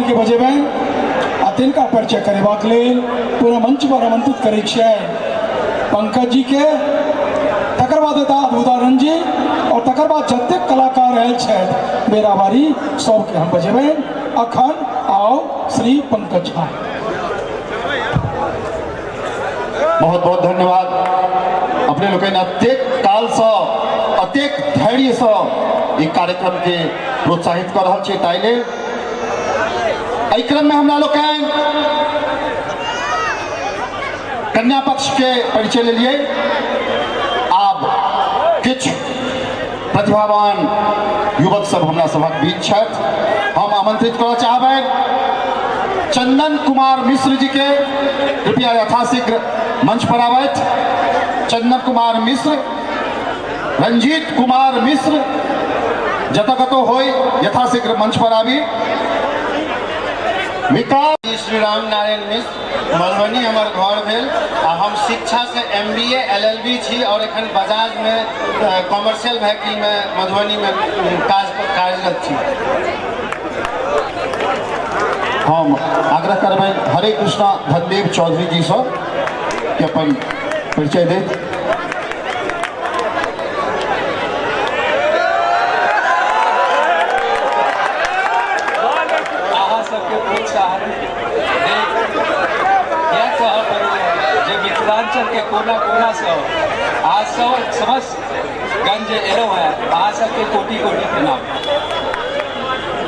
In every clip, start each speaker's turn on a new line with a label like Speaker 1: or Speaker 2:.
Speaker 1: के बजे में अतिन का परिचय करे वाकले पूरा मंच पर आमंत्रित करे पंकज जी के तकर बाद उदाहरण जी और तकर बाद जते कलाकार है मेरा बारी सब के हम बजे में अखन आओ श्री पंकज झा।
Speaker 2: बहुत बहुत धन्यवाद अपने लोग अत्येक काल से अत्येक धैर्य से एक कार्यक्रम के प्रोत्साहित कर रहा छे। ताइले एहि क्रम में हमरा लोग कन्या पक्ष के परिचय ले लिए। आब किछ प्रतिभावान युवक सब हमरा सभक बीच छथि। हम आमंत्रित करना चाहबे चंदन कुमार मिश्र जी के, कृपया यथाशीघ्र मंच पर आवैत। चंदन कुमार मिश्र, रंजीत कुमार मिश्र जत कतो होय यथाशीघ्र मंच पर आबी।
Speaker 3: विकास श्री राम नारायण मिश्र, मधुबनी हमार घर भेल। हम शिक्षा से MBA LLB छी और एखन बजाज में कॉमर्शियल व्हीकल में मधुबनी में कार्यरत छी।
Speaker 2: हम आग्रह करबे हरे कृष्णा धनदेव चौधरी जी से कि अपन परिचय देत।
Speaker 4: मिथिलांचल के कोना कोना से आज सब समस्त गंज एलो है अहाँ सबके कोटि कोटि प्रणाम।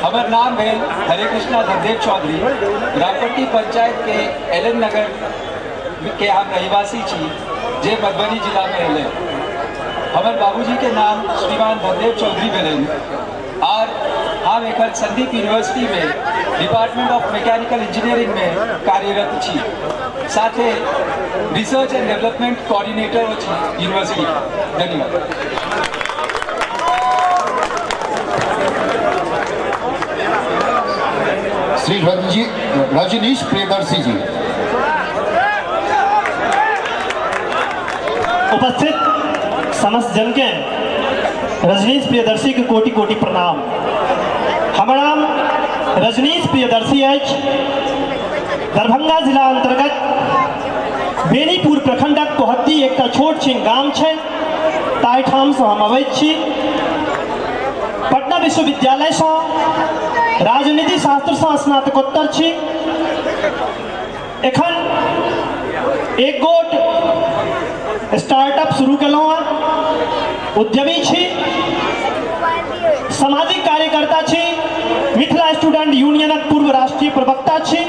Speaker 4: हमार नाम है हरे कृष्णा धनदेव चौधरी, रामपट्टी पंचायत के एलन नगर के हम रहीवासी छी जे मधुबनी जिला में एले। हमार बाबूजी के नाम श्रीमान धनदेव चौधरी भेलन और हम एक संदीप यूनिवर्सिटी में डिपार्टमेंट ऑफ मैकेनिकल इंजीनियरिंग में कार्यरत छी। साथ ही रिसर्च एंड डेवलपमेंट कोऑर्डिनेटर हो यूनिवर्सिटी। धन्यवाद।
Speaker 2: श्री रजनीश प्रियदर्शी जी।
Speaker 5: उपस्थित समस्त जन के रजनीश प्रियदर्शी के कोटि कोटि प्रणाम। हमारा नाम रजनीश प्रियदर्शी है। दरभंगा जिला अंतर्गत बेनीपुर प्रखंडक पोहत्ती एक छोट छिन गाम है, ताहिठाम से हम अबैत छी। पटना विश्वविद्यालय से राजनीति शास्त्र से स्नातकोत्तर छी। एखन एक गोट स्टार्टअप शुरू केलहुँ हैं, उद्यमी छी, सामाजिक कार्यकर्ता छी, मिथिला स्टूडेंट यूनियनक पूर्व राष्ट्रीय प्रवक्ता छी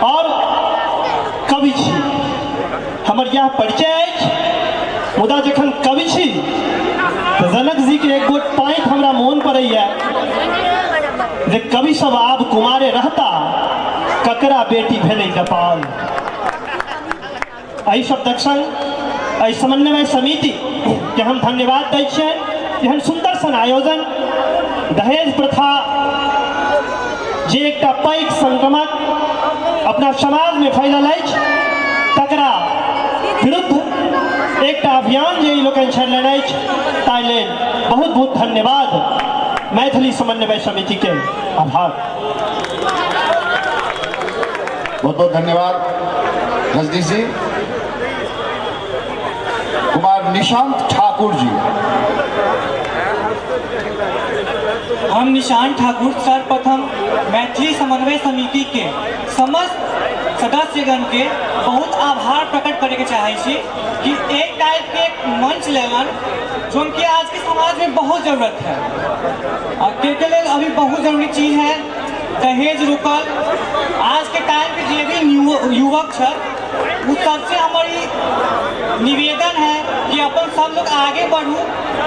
Speaker 5: और कवि छी। हमर यह परिचय है। मुदा जखन कवि छी तो जनक जी के एक गोट पाँति हमरा मोन पड़ैया जे कवि सब आब कुमारे रहता ककरा बेटी भेलै नेपाल। एहि शब्दक संग एहि समन्वय समिति के हम धन्यवाद दै छियै। एहन सुंदर सन आयोजन दहेज प्रथा जे एकटा पैघ संक्रमण अपना समाज में फैलल अछि तकरा विरुद्ध एकटा अभियान जे लोग छेड़ने ताहि लेल बहुत बहुत धन्यवाद। मैथिली समन्वय समिति के आभार।
Speaker 2: बहुत बहुत धन्यवाद। रजनीश जी। कुमार निशांत ठाकुर जी।
Speaker 6: हम निशांत ठाकुर सर्वप्रथम मैथिली समन्वय समिति के समस्त सदस्यगण के बहुत आभार प्रकट करे के चाहे छी कि एक टाइप के एक मंच लेवन जो कि आज के समाज में बहुत जरूरत है और के लिए अभी बहुत जरूरी चीज है दहेज रुकल। आज के टाइम पे जो भी युवक है उस सबसे हमारी निवेदन है कि अपन सब लोग आगे बढ़ू।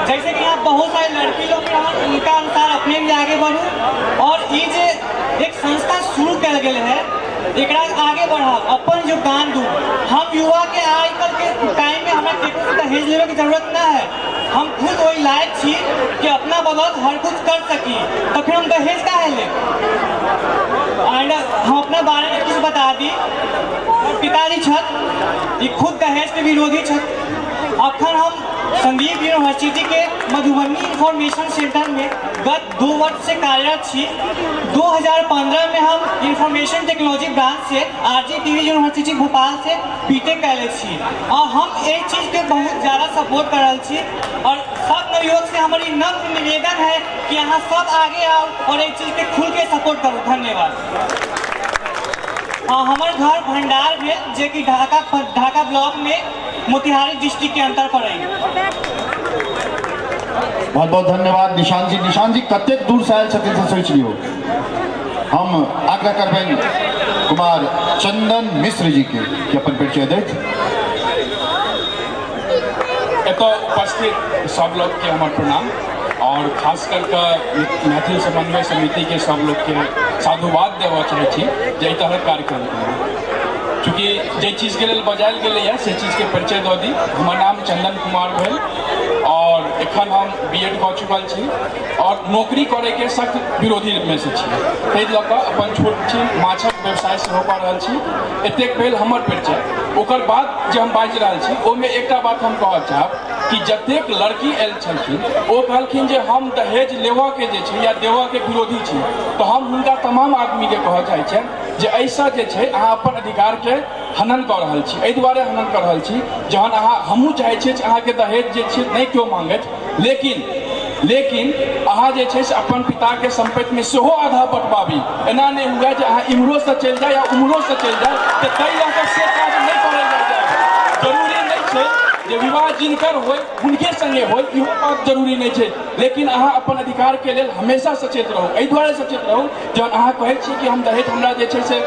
Speaker 6: जैसे कि यहाँ बहुत सारे लड़की लोग हैं उनका अनुसार अपने भी आगे बढ़ू और ये जो एक संस्था शुरू कल गए है एकरा आगे बढ़ा अपन योगदान दू। हम युवा के आजकल के टाइम में हमें केकरो से दहेज लेवे की जरूरत ना है। हम खुद वही लायक छी कि अपना बदौलत हर कुछ कर सकी तो फिर हम दहेज का है ले। एंड हम अपने बारे में कुछ बता दी। पिताजी छत ये खुद दहेज के विरोधी छत। अखन हम संदीप यूनिवर्सिटी के मधुबनी इंफॉर्मेशन सेंटर में गत 2 वर्ष से कार्यरत छी। 2015 में हम इंफॉर्मेशन टेक्नोलॉजी ब्रांच से RGTV यूनिवर्सिटी भोपाल से बीटेक कैले छी और हम एक चीज के बहुत ज़्यादा सपोर्ट कर रहे छी और सब नवयुवक से हमारी नम्र निवेदन है कि यहाँ सब आगे आओ और एक चीज के खुल के सपोर्ट करो। धन्यवाद। हमारे घर भंडार भेल जे कि ढाका ब्लॉक में मोतिहारी डिस्ट्रिक्ट के अंतर पड़े।
Speaker 2: बहुत बहुत धन्यवाद निशांत जी। निशांत जी कतेक दूर से आयल छथिन से सोच लियो। हम आग्रह करबेन कुमार चंदन मिश्र जी के कि अपन परिचय देत।
Speaker 7: एतऽ उपस्थित सब लोग के हमार प्रणाम और खास करके मैथिली समन्वय समिति के सब लोग के साधुवाद देवा चाहे छी जे तरह कार्यक्रम चूँकि जे चीज के लिए बजायल गए से चीज के परिचय दऽ दी। हमार नाम चंदन कुमार भेल और एखन हम BEd कऽ चुकल छी और नौकरी करे के सख्त विरोधी में से छी। ताहि लऽ कऽ अपन छोट छी माछक व्यवसाय सेहो कऽ रहल छी। एतेक भेल हमर परिचय। ओकर बाद जे हम बाजि रहल छी ओहिमे एकटा बात हम कहऽ चाहब कि जतेक लड़की आयल छलखिन ओ कहलखिन जे हम दहेज लेवा के जे छै या देवा के विरोधी छी तो हम हुनका तमाम आदमी के कहऽ चाहै छियनि जे ऐसा जे छै अहाँ अपन अधिकार के हनन कऽ रहल छी। एहि दुआरे हनन कऽ रहल छी जहन अहाँ हमहूँ चाहै छियै जे अहाँके दहेज जे छै नहि केओ मांगैत लेकिन अहाँ जे छै से अपन पिता के संपत्ति में सेहो आधा बंटवाबी। एना नहि हुए जे अहाँ इम्हरो से चलि जाए या उम्हरो से चलि जाए तऽ ताहि लऽ कऽ से काज नहि करल जाए। जरूरी नहि छै जे विवाह जिनकर होय हुनके संगे होय इहो बात जरूरी नहीं है। लेकिन अहाँ अपन अधिकार के लिए हमेशा सचेत रहू। एहि दुआरे सचेत रहू जहन अहाँ कहै छी कि हम दहेज हमरा जे छै से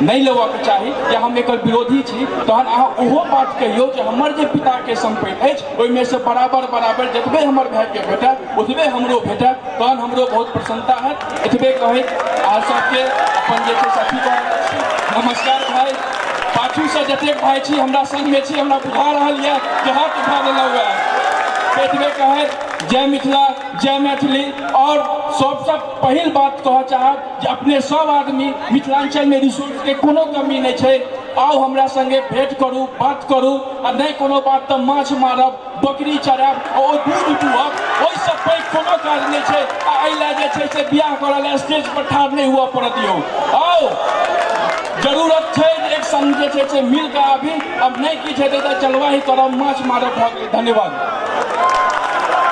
Speaker 7: नहीं लेबाक चाही या हम एकर विरोधी छी तहन अहाँ ओहो बात कहियो जे हमर जे पिता के संपत्ति अछि ओहिमे से बराबर जतबे हमर भाई के भेटत ओतबे हमरो भेटत तहन हमरो बहुत प्रसन्नता हैत। एतबे कहैत अहाँ सबके अपन जे छै से अथी कऽ नमस्कार भाई। पाछू से जतेक भाई छी हमरा संग में छी हमरा बुझा रहल है कि हाथ उठा देलहुँ है। एतबे कहैत जय मिथिला जय मैथिली और सबसे पहिल बात कह चाहब जे अपने सब आदमी मिथिलांचल में रिसोर्स के कोनो कमी नहीं है। आओ हमरा संगे भेंट करू बात करू आ नहीं कोनो बात तो माछ मारब बकरी चराब और दूध दुहब ओहिसँ पैघ कोनो काज नहीं है। एहि लए जे छै से बियाह करल स्टेज पर ठाढ़ नहीं हुआ पड़त यौ। आओ जरूरत है एक संग जे छै से मिल के आबी। अब नहीं किछ हेतै तऽ चलवा ही करब माछ मारब भऽ गेलै। धन्यवाद।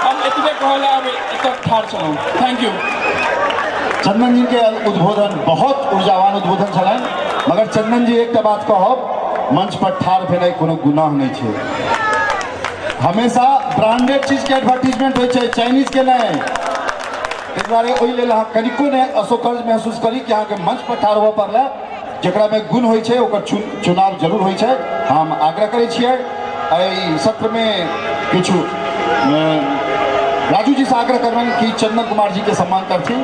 Speaker 7: हम एतबे कहले आब एतऽ ठाढ़ छलहुँ। Thank you.
Speaker 2: चंदन जी के उद्बोधन बहुत ऊर्जावान उद्बोधन छलनि मगर चंदन जी एक बात कहब मंच पर ठाढ़ भेनाइ कोनो गुनाह नहीं है। हमेशा ब्रांडेड चीज के एडवर्टीजमेंट हो चाइनीज के नहीं। इस दुआरे ओहि लेल अहाँ कनिको ने असोकर्ज महसूस करी कि अहाँ के मंच पर ठाढ़ होबऽ पड़लै जकरा में गुण होइ छै ओकर चुनाव जरूर होइ छै। हम आग्रह करै छियै एहि सत्र में किछु राजू जी से आग्रह करबनि कि चंदन कुमार जी के सम्मान करथिन।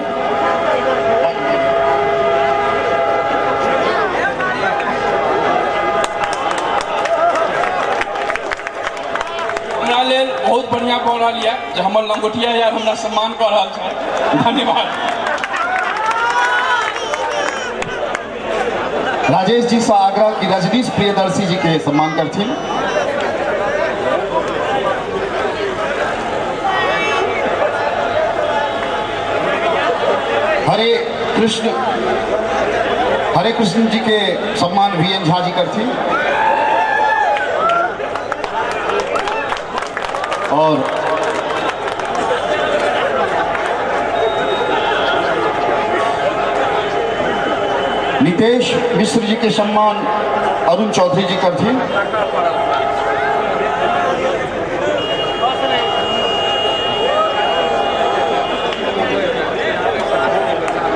Speaker 7: हमरा लेल बहुत बढ़िया कऽ रहल यऽ जे हमर लंगोटिया यार हमरा सम्मान कऽ रहल छै। धन्यवाद।
Speaker 2: राजेश जी से आग्रह कि रजनीश प्रियदर्शी जी के सम्मान करथिन। हरे हरे कृष्ण जी के सम्मान VN झा जी करती और नितेश मिश्र जी के सम्मान अरुण चौधरी जी करती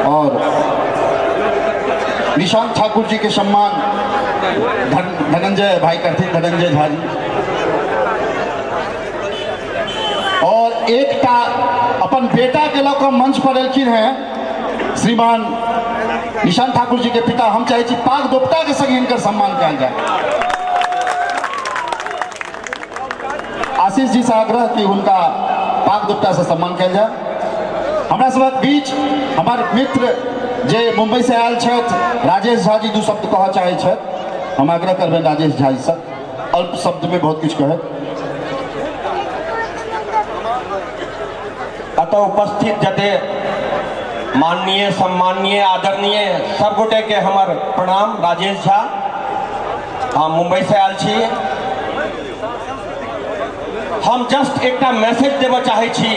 Speaker 2: और निशांत ठाकुर जी के सम्मान धनंजय भाई करते धनंजय झा जी और एक अपन बेटा के लऽ कऽ मंच पर एलखिन हैं श्रीमान निशांत ठाकुर जी के पिता। हम चाहे पाग दोपटा के संग हिनकर सम्मान कयल जाए। आशीष जी से आग्रह कि उनका पाग दोपटा से सम्मान कयल जाए। हमरा सबक बीच हमारे मित्र जे मुंबई से आयल छथि राजेश झा जी दू शब्द कहऽ चाहे छथि। हम आग्रह करबे राजेश झा जी से अल्प शब्द में बहुत कुछ कहे।
Speaker 8: अतः उपस्थित जते माननीय सम्माननीय आदरणीय सब गोटे के हमर प्रणाम। राजेश झा हम मुंबई से आयल छी। हम जस्ट एक मैसेज देबऽ चाहे छी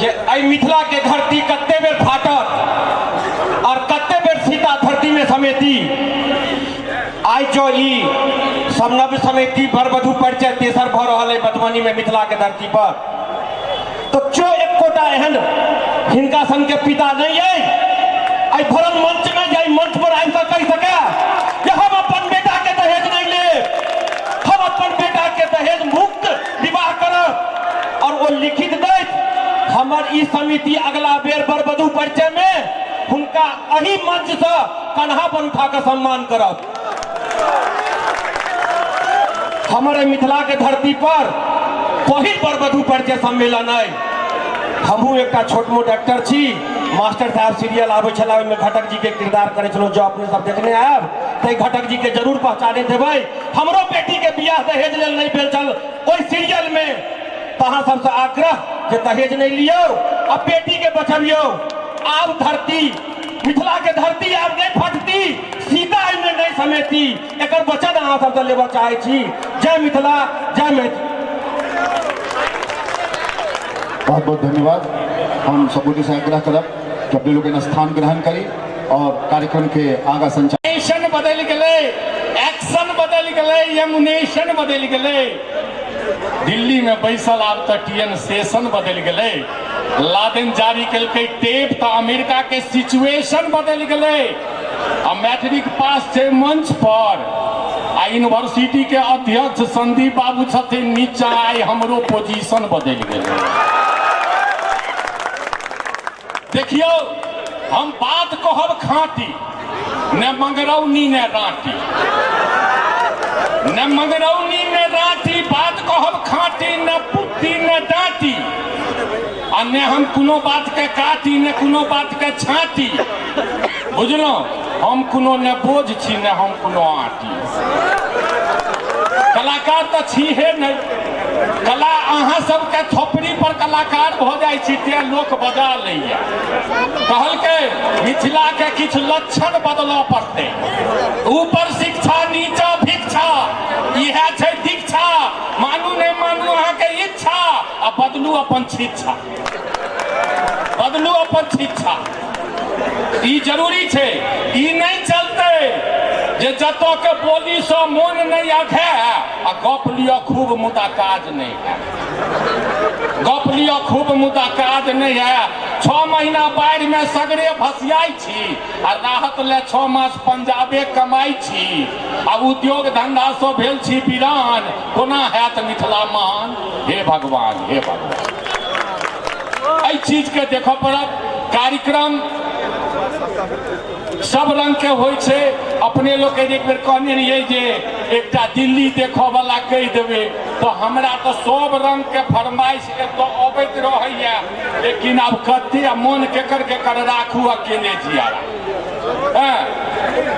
Speaker 8: जे आई मिथिला के धरती कते बेर फाटत और कते बेर सीता धरती में समेती। आई जो ई समनव्य समिति बर वधु परिचय तेसर भ रहा है मधुबनी में मिथिला के धरती पर, तो जो एक कोटा एहन हिनका सन के पिता नहीं है आई भरल मंच में जाई मंच पर आई कह सके कि हम अपन बेटा के दहेज नहीं ले, हम अपन बेटा के दहेज मुक्त विवाह करब और वो लिखित दे हमर ई समिति अगला बेर बर वधु परिचय में हुनका अही मंच से कन्हा पर उठा कर सम्मान करब। हमारे मिथिला के धरती पर पहिल बर वधु परिचय सम्मेलन है। हमहू एक छोट मोट एक्टर छी। मास्टर साहब सीरियल आबे छला में घटक जी के किरदार करे छलो, जो अपने सब देखने आयब तो घटक जी के जरूर पहचाने देबै। हमरो बेटी के बियाह दहेज लेल नहीं भेल छल ओई सीरियल में, तहाँ सबसे आग्रह जे दहेज नहीं लियो अब बेटी के बचबियो। आब धरती मिथिला के धरती आब नहीं फटती, सीता में नहीं समेती। एक वचन अहाँ सबसे लेबऽ चाहे छी। जय मिथिला, जय मैथिली।
Speaker 2: बहुत बहुत धन्यवाद। हम सबूत से आग्रह करब कि अपने लोग स्थान ग्रहण करी और कार्यक्रम के आगा संचालन
Speaker 7: बदल गए, एक्शन बदल गए, एमुनेशन बदल गए। दिल्ली में बैसल आब तो TN सेशन बदल गए। लादेन जारी कल टेप तो अमेरिका के सिचुएशन बदल गए। आ मैट्रिक पास थे मंच पर आ यूनिवर्सिटी के अध्यक्ष संदीप बाबू छथिन नीचा आई हमरो पोजीशन बदल गए। देखियो हम बात कहब खाटी न मंगरौनी न राटी, न मंगरौनी न राटी, बात कहब खाटी न पुट्टी न डांटी। आ ने हम कोनो बात के काटी न कोनो बात के छाटी। बुझलो हम कोनो न बोझ छी न हम कोनो आटी। कलाकार तो छी है नहीं। कला अहाँ सबके थोपड़ी पर कलाकार भ जाय छी ते लोक बजा लैया। कहल के मिथिला के किछ लक्षण बदलऽ पड़ते। ऊपर शिक्षा नीचा भिक्षा, इहे छै दीक्षा। मानू नहीं मानू अहाँ के इच्छा आ बदलू अपन शिक्षा, बदलू अपन शिक्षा। ई जरूरी छै। ई नहीं चलते जे जतऽ के बोली से मोन नहीं आखे आ गप लिया खूब मुदा काज नहीं है। गप लिया खूब मुदा काज नहीं है। 6 महीना बाढ़ में सगरे भसियाई छी आ राहत ले 6 मास पंजाबे कमाई छी। आ उद्योग धंधा से भेल छी वीरान, कोना हैत मिथिला महान। हे भगवान, हे भगवान, एहि चीज के देखऽ पड़त। कार्यक्रम सब रंग के होइ छै। अपने लोग एक बेर कहने रहिए जे एकटा दिल्ली देखऽ वाला कहि देबै, तो हमरा तो सब रंग के फरमाइश एतऽ अबैत रहैया। लेकिन आब कते मन केकर राखू अकेले जियारा।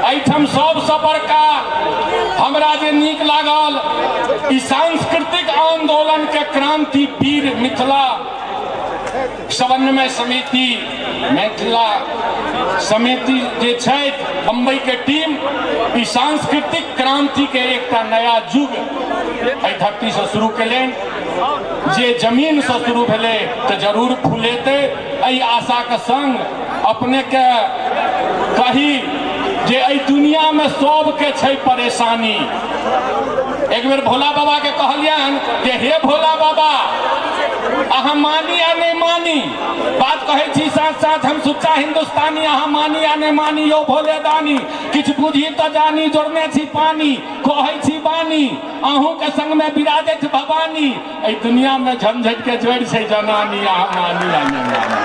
Speaker 7: एहिठाम सबसे बड़का हमरा जे नीक लागल ई सांस्कृतिक आंदोलन के क्रांति वीर मिथिला समन्वय समिति मिथिला समिति जे छै बम्बई के टीम ई सांस्कृतिक क्रांति के एक नया युग एहि धरती से शुरू केलनि जे जमीन से शुरू भेलै तऽ जरूर फूलेतै। एहि आशा के संग अपने के कही जे एहि दुनिया में सबके छै परेशानी। एक बेर भोला बाबा के कहलियन कि हे भोला बाबा अहाँ मानी या नहीं मानी, बात कहे छी साथ साथ हम सुच्चा हिंदुस्तानी, अहाँ मानी या नहीं मानी यो भोले दानी, किछ बुझी तो जानी जोड़ने छी पानी, कहे छी बानी अहूँ के संग में विराजत भवानी, एहि दुनिया में झंझट के जोड़ छै जनानी, अहाँ मानी या नहीं मानी।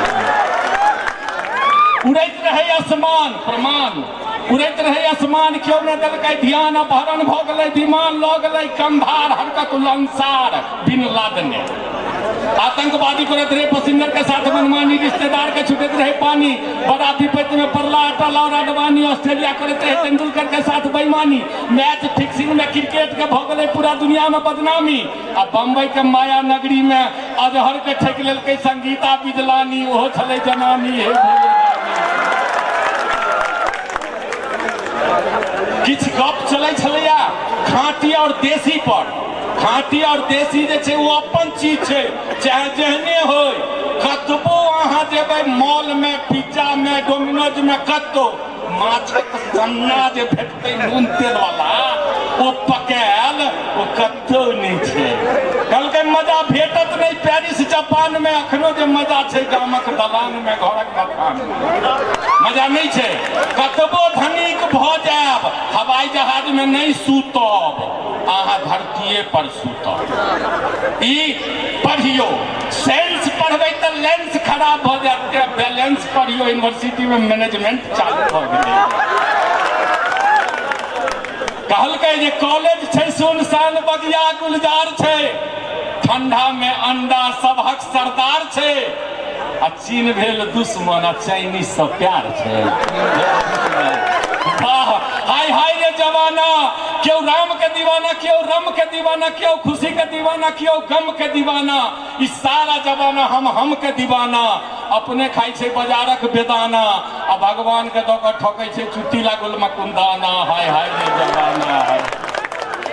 Speaker 7: उड़ैत रहे आसमान प्रमाण, उड़ैत रहे आसमान क्यों न देलकै ध्यान, अपहरण भ गेलै विमान ल गेलै कंधार, हरकत उलंसार बिन लादने। आतंकवादी करत रहे पैसेंजर के साथ मनमानी, रिश्तेदार के छुटत रहे पानी, बड़ा विपत्ति में पड़ला अटल और अडवाणी। ऑस्ट्रेलिया करत रहे तेंदुलकर के साथ बेईमानी, मैच फिक्सिंग में क्रिकेट के भ गेलै पूरा दुनिया में बदनामी। आ बम्बई के माया नगरी में अजहर के ठेक लेलकै संगीता बिजलानी, ओहो छलै जनानी। हे किछ गप चलै छलैया खाँटी और देसी पर। खाँटी और देसी जे छै वो अपन चीज छै, चाहे जेहने होय। कतबो अहाँ जेबै मॉल में, पिज्जा में, डोमिनोज में, कतौ माछक सन्ना जे भेटतै नून तेल वाला ओ पकायल ओ कतौ नहीं छै। कहलकै मजा भेटत नहीं पेरिस जापान में, अखनो जे मजा छै गामक दलान में, घरक मकान में मजा नहीं छै। कतबो धनिक भ जायब हवाई जहाज में नहीं सूतब, अहाँ धरतीये पर सूतब। ई पढ़ियो, साइंस पढ़बै तऽ लेंस खराब भ जायत, बैलेंस पढ़ियो। यूनिवर्सिटी में मैनेजमेंट चालू भ गेलै। कहलकै जे कॉलेज छै सुनसान, बगिया गुलजार छै, ठंडा में अंडा सबहक सरदार छै, आ चीन भेल दुश्मन आ चाइनीज से प्यार छै। हाय हाय रे जवाना, क्यों राम के दीवाना, क्यों रम के दीवाना, क्यों खुशी के दीवाना, क्यों गम के दीवाना, इस सारा जमाना हम के दीवाना। अपने खाई छे बाजारक बेदाना, आ भगवान के दो के ठोकै छे चुट्टी लागल मकुंदाना। हाय हाय रे जवाना।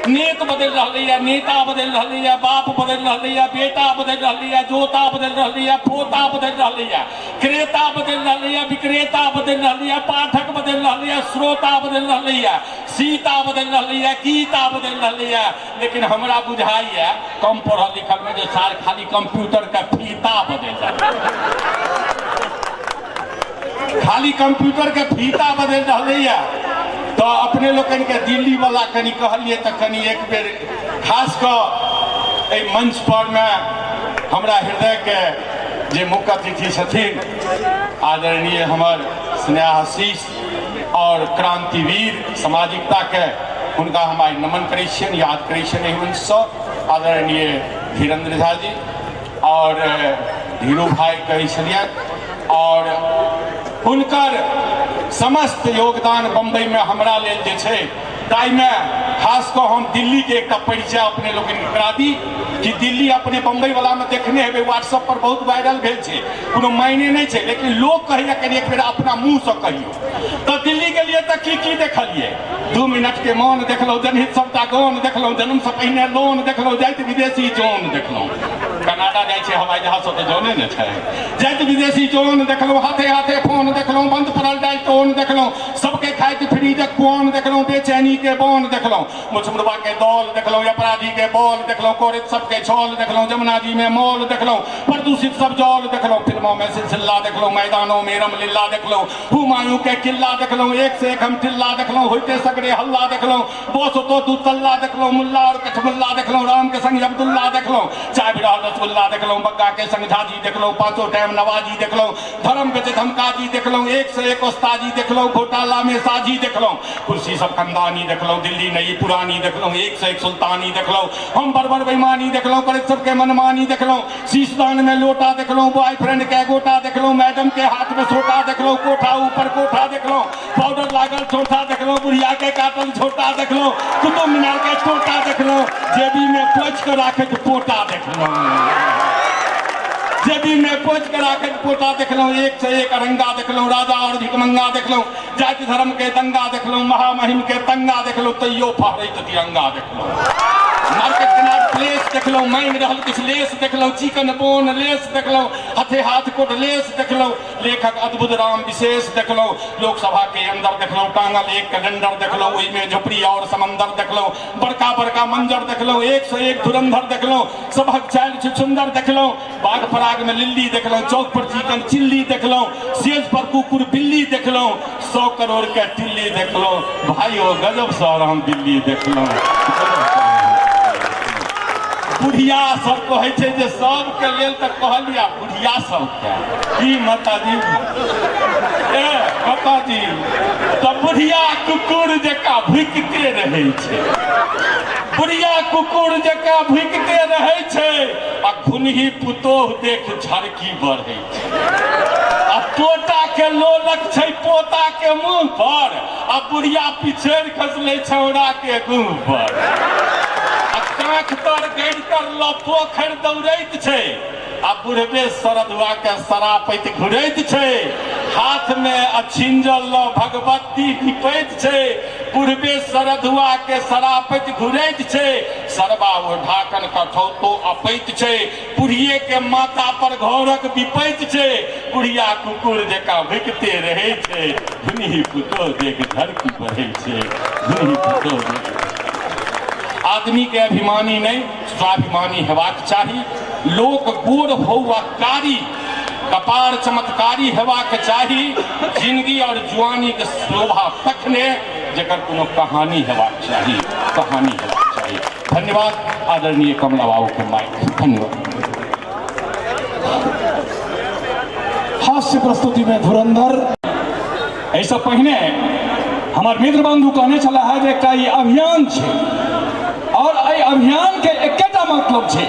Speaker 7: नेत बदल रही है, नेता बदल रही है, बाप बदल रही है, बेटा बदल रही है, जोता बदल रही है, पोता बदल रही है, क्रेता बदल रही है, विक्रेता बदल रही है, पाठक बदल रही है, श्रोता बदल रही है, सीता बदल रही है, गीता बदल रही है। लेकिन हमरा बुझाई है कम पढ़ल लिखल में जो सार खाली कंप्यूटर का फीता बदल रहा है, खाली कंप्यूटर के फीता बदल रही है। तो अपने लोग के दिल्ली वाला कनी कहलिए तो कनी एक बेर खास कर मंच पर में हमरा हृदय के जे मुख्य अतिथि छथिन आदरणीय हमर स्नेहाशीष और क्रांतिवीर सामाजिकता के, उनका हम आज नमन करै छियन, याद करै छियन एहि मंच से। आदरणीय धीरेन्द्र झा जी और धीरू भाई कहै छलियन, और हुनकर समस्त योगदान बम्बई में हमरा लेल जे छै, ताई में खास कर हम दिल्ली के एक परिचय अपने लोग करा दी कि दिल्ली अपने बम्बई वाला में देखने हेबे व्हाट्सएप पर बहुत वायरल भेल छै, कोनो मायने नहीं छै, लेकिन लोग कहैया कनी एक बेर अपना मुंह से कहियो। तो दिल्ली के लिए तो की देखलिए, 2 मिनट के मौन देखलहुँ, जनहित सबटा गौन देखलहुँ, जन्म से पहिने लोन देखलहुँ, जाइत विदेशी जोन देखलहुँ। कनाडा जाइ छै हवाई जहाज से तो जोने न छै, जाइत विदेशी जोन देखलहुँ, हाथे हाथे फोन देखलहुँ, बंद पड़ल डायल टोन देखलहुँ, सबके खाइत फ्रीजक कोन देखलहुँ, बेचैनी के बोन देखलहुँ, मुचमुरबा के दौल देखलहुँ, अपराधी के बॉल देखलहुँ, कोरित सबके छौल देखलहुँ, जमुना जी में मॉल देखलहुँ, प्रदूषित सब जौल देखलहुँ, फिल्मों में सिलसिला देखलहुँ, मैदानों में रामलीला देखलहुँ, हुमायूं के किला देखलहुँ, एक से एक हम टिल्ला देखलहुँ, होते सगरे हल्ला देखलहुँ, बोस तो दू तल्ला देखलहुँ, मुल्ला और कठमुल्ला देखलहुँ, राम के संग अब्दुल्ला देखलहुँ, चाय बिरहा रसगुल्ला देखलहुँ, बग्गा के संग झाजी देखलहुँ, 5 टाइम नवाजी देखलहुँ, धर्म बेचे धमकाजी देखलहुँ, एक से एक उस्ताजी देखलहुँ, घोटाला में साजी देखलहुँ, कुर्सी सब खंदानी देखलहुँ, दिल्ली नई पुरानी देखलहुँ, एक से एक सुल्तानी देखलहुँ, हम बरबर बेईमानी देखलहुँ, करे सबके मनमानी देखलहुँ, शीशदान में लोटा देखलहुँ, बॉयफ्रेंड के गोटा देखलहुँ, मैडम के हाथ में सोटा देखलहुँ, कोठा ऊपर कोठा देखलहुँ, पाउडर लागल छोटा देखलहुँ, बुढ़िया के काटल छोटा देखलहुँ, कुतुब मीनार के टोटा देखलहुँ, जेबी में पोछ के राखे पोटा देखलहुँ। जेबी में पोच करा के पोटा देखलहुँ, एक से एक अरंगा देखलहुँ, राजा और भिकमंगा देखलहुँ, जाति धर्म के दंगा देखलहुँ, महामहिम के तंगा देखलहुँ, तैयो फहरैत तिरंगा देखलहुँ। मार्केट किनार प्लेस देखलहुँ, मांग रहल किछु लेस देखलहुँ, चिकन बोन लेस देखलहुँ, हाथे हाथ कोट लेस देखलहुँ, लेखक अद्भुत राम विशेष देखलहुँ, लोकसभा के अंदर देखलहुँ, टांगल एक कैलेंडर देखलहुँ, ओहिमे झोपड़ी और समंदर देखलहुँ, बड़का बड़का मंजर देखलहुँ, एक से एक धुरंधर देखलहुँ, सबक चालि सुंदर देखलहुँ, बाग पराग में लिल्ली देखलहुँ, चौक पर चिकन चिल्ली देखलहुँ, सेज पर कुकुर बिल्ली देखलहुँ, 100 करोड़ के टिल्ली देखलहुँ, भाई ओ गजब शहर हम दिल्ली देखलहुँ। बुढ़िया सब कहै छै जे सबके लेल तऽ कहलिया बुढ़िया सबके की माताजी माताजी तऽ बुढ़िया कुकुर जकाँ भुकिते रहै छै, बुढ़िया कुकुर जकाँ भुकिते रहै छै आ घुनही पुतोह देख झरकी बढ़ै छै आ पोता के लोलक छै पोता के मुंह पर आ बुढ़िया पिछड़ खसले छौड़ा के गुह पर आँख तर गड़ कर लो पोखर दौड़ैत छै आ बुढ़बे सरधुआ के सरापैत घुरैत छै, हाथ में अछिंजल लो भगवती निपैत छै, बुढ़बे सरधुआ के सरापैत घुरैत छै, सरबा ओ ढाकन कठौतो अपैत छै, बुढ़िए के माथा पर घरक विपैत छै, बुढ़िया कुकुर जकाँ भुकिते रहै छै, धुनही पुतोह देख धरकी बढ़ै छै, धुनही पुतोह देख। आदमी के अभिमानी नहीं स्वाभिमानी हेबाक चाही, लोक गोर होवा कारी कपार चमत्कारी हेबाक चाही, जिंदगी और जुआनी के शोभा तखने जकर कोनो कहानी हेबाक चाही, कहानी हेबाक चाही। धन्यवाद आदरणीय कमला बाबू के माइक, धन्यवाद।
Speaker 1: हास्य प्रस्तुति में धुरंधर।
Speaker 7: ऐसा पहिने हमार मित्र बंधु कहने चला है जे एकटा ई अभियान छै और एहि अभियान के एकेटा मतलब छै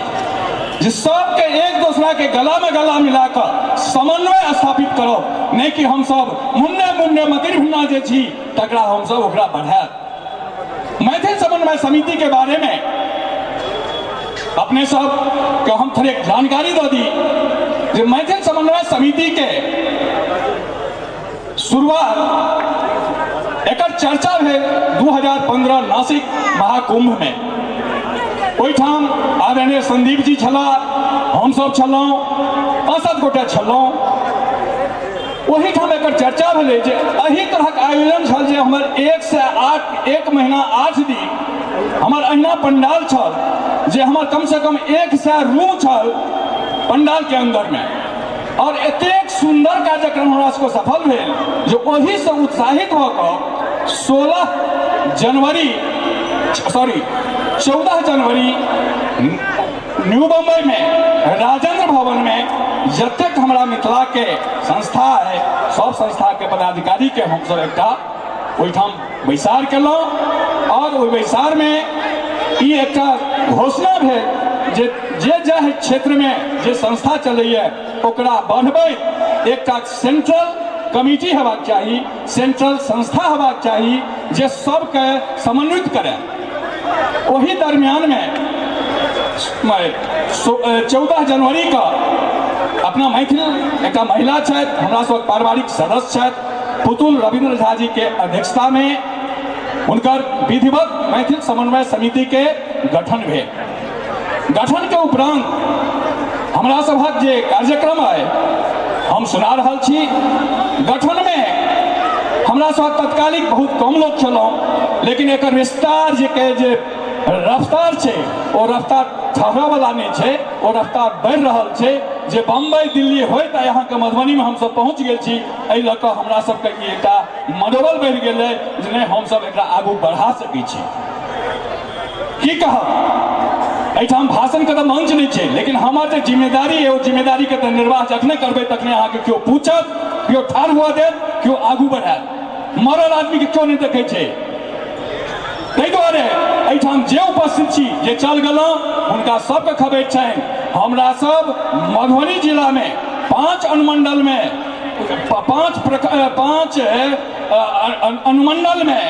Speaker 7: जे सबके एक दूसरा के गला में गला मिलाकर समन्वय स्थापित करो, नहीं कि हम सब मुन्ने मुन्ने मतिर भिन्ना जे छी तकरा हम सब ओकरा बढ़ाएब। मैथिल समन्वय समिति के बारे में अपने सब के हम थोड़े जानकारी दो दी जे मैथिल समन्वय समिति के शुरुआत एकर चर्चा भेल 2015 नासिक महाकुंभ में। ओहिठाम आदरणीय संदीप जी छलाह, हमसब छलहुँ, 5-7 गोटे छलहुँ, ओहिठाम एकर चर्चा भेलै जे एहि तरहक आयोजन छल जे हमर 1 महीना 8 दिन हमर अहिना पंडाल छल जे हमर कम से कम 100 रूम छल पंडाल के अंदर में, और एतेक सुंदर कार्यक्रम हमरा सबको सफल भेल जे ओहि से उत्साहित होकर 14 जनवरी न्यू बम्बई में राजेंद्र भवन में जतेक हमरा मिथिला के संस्था है सब संस्था के पदाधिकारी के हम सब एकटा ओहिठाम बैसार केलहुँ और ओहि बैसार में ई एकटा घोषणा भेल जे क्षेत्र में जे संस्था चलैया ओकरा बढ़बै, एकटा सेंट्रल कमिटी हेबाक चाही, सेंट्रल संस्था हेबाक चाही जे सबके समन्वित करे। वही दरमियान में 14 जनवरी का अपना मैथिल एक महिला छथि, हमरा सब पारिवारिक सदस्य छथि, पुतुल रविंद्र झा जी के अध्यक्षता में हुनकर विधिवत मैथिल समन्वय समिति के गठन भेल। गठन के उपरांत हमरा सभक जे कार्यक्रम है हम सुना रहल छी। गठन में हमरा सब तत्कालिक बहुत कम लोग छलहुँ, लेकिन एकर विस्तार जे रफ्तार छै ओ रफ्तार ठहरऽ वाला नहीं छै, ओ रफ्तार बढ़ि रहल छै जे बम्बई दिल्ली होइत यहाँ के मधुबनी में हम सब पहुँच गेल छी। एहि लऽ कऽ हमरा सबके ई एकटा मनोबल बढ़ि गेल है जे नहीं हम सब एकरा आगू बढ़ा सकै छी। की कहब, एहिठाम भाषण के तो मंच नहीं छै, लेकिन हमर जे जिम्मेदारी है वो जिम्मेदारी के तो निर्वाह जखने करबै तखने अहाँके केओ पूछत, केओ ठाढ़ हुआ देत, केओ आगू बढ़ायत। मरल आदमी के क्यों नहीं देखे छै, ताहि दुआरे एहिठाम जे उपस्थित छी जे चल गेलहुँ हुनका सबके खबर छनि। हमरा सब मधुबनी जिला में 5 अनुमंडल में 5 अनुमंडल में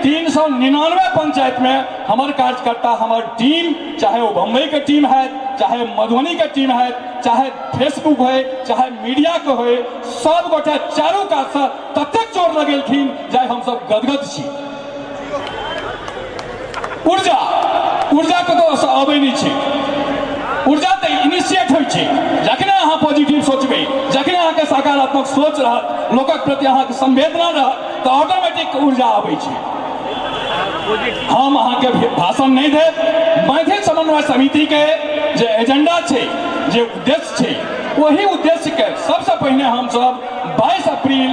Speaker 7: 399 पंचायत में हमारे कार्यकर्ता, हमारी टीम, चाहे वो बम्बई की टीम है, चाहे मधुबनी की टीम है, चाहे फेसबुक हो चाहे मीडिया के हो सब गोटे चारू कात से ततेक जोर लगेलखिन जे हम सब गदगद छी। ऊर्जा के तो अबै नहीं छै। ऊर्जा तो इनिशिएट होइ छै जखने अहाँ पॉजिटिव सोचबै, जखने अहाँके सकारात्मक सोच रहत, लोकक प्रति अहाँके संवेदना रहत तो ऑटोमेटिक ऊर्जा अबै छै। हम अहाँके भाषण नहीं देब। मैथिल समन्वय समिति के जे एजेंडा छै, जे उद्देश्य छै, वही उद्देश्य के सबसे पहले हम सब 22 अप्रैल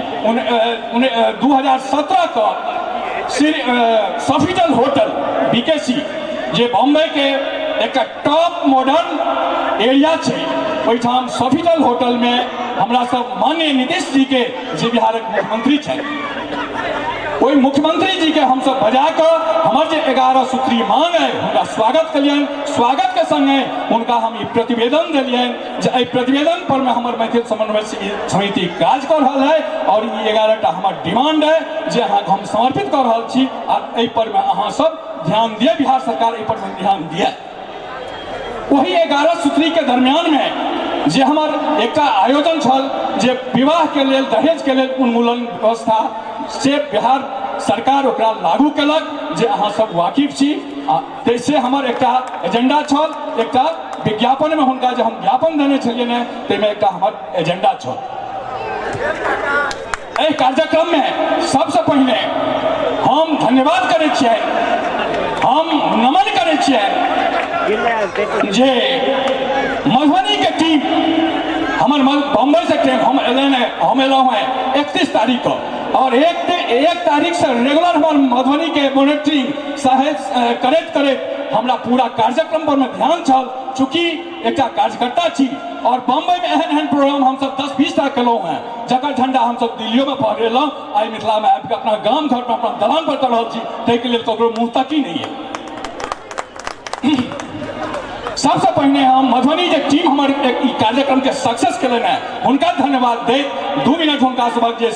Speaker 7: 2017 को सोफिटल होटल बीकेसी जे बम्बई के एक टॉप मॉडर्न एरिया छै, ओहिठाम सोफिटल होटल में हमरा सब माननीय नीतीश जी के जे बिहारक मुख्यमंत्री छै, ओहि मुख्यमंत्री जी के हम सब बजा कर हमर जे 11 सूत्री मांग है उनका स्वागत कलियन। स्वागत के संगे उनका हम ई प्रतिवेदन दिलियन जे एहि प्रतिवेदन पर में हमर मैथिल समन्वय समिति काज कर रहा है और ई 11टा हमर डिमांड है जे अहाँ हम समर्पित कर रहा छी और एहि पर में अहाँ सब ध्यान दिए, बिहार सरकार एहि पर में ध्यान दिए। वही 11 सूत्री के दरमियान में जे हमर एक आयोजन छल जे विवाह के लेल दहेज के लेल उन्मूलन व्यवस्था से बिहार सरकार ओकरा लागू केलक जे अहाँ सब वाकिफ छी। तैसे हमर एक एजेंडा छल, एक विज्ञापन में हुनका जे हम ज्ञापन देने छलिए ने ताहिमे एक हमर एजेंडा छल। एहि कार्यक्रम में सबसे पहले हम धन्यवाद करै छियै, हम नमन करै छियै जे मधुबनी के टीम हमर बम्बई से टीम हम एलहुँ हैं 31 तारीख को और एक तारीख से रेगुलर हमार मधुबनी के मॉनिटरिंग करैत करैत हमरा पूरा कार्यक्रम पर में ध्यान छल। चूँकि एक कार्यकर्ता छी और बम्बई में एहन प्रोग्राम हम सब 10-20 टा केलहुँ हैं जकर झंडा हम सब दिल्लियों में फहरेलहुँ, आई मिथिला में आबि अपना गाम घर में अपना दलान पर कर रहल छी, ताहिके लेल ककरो मुँह तकी नहीं है। सबसे पहले हम मधुबनी जे टीम हमारे कार्यक्रम के सक्सेस के लिए उनका धन्यवाद दे। 2 मिनट उनका सबक जे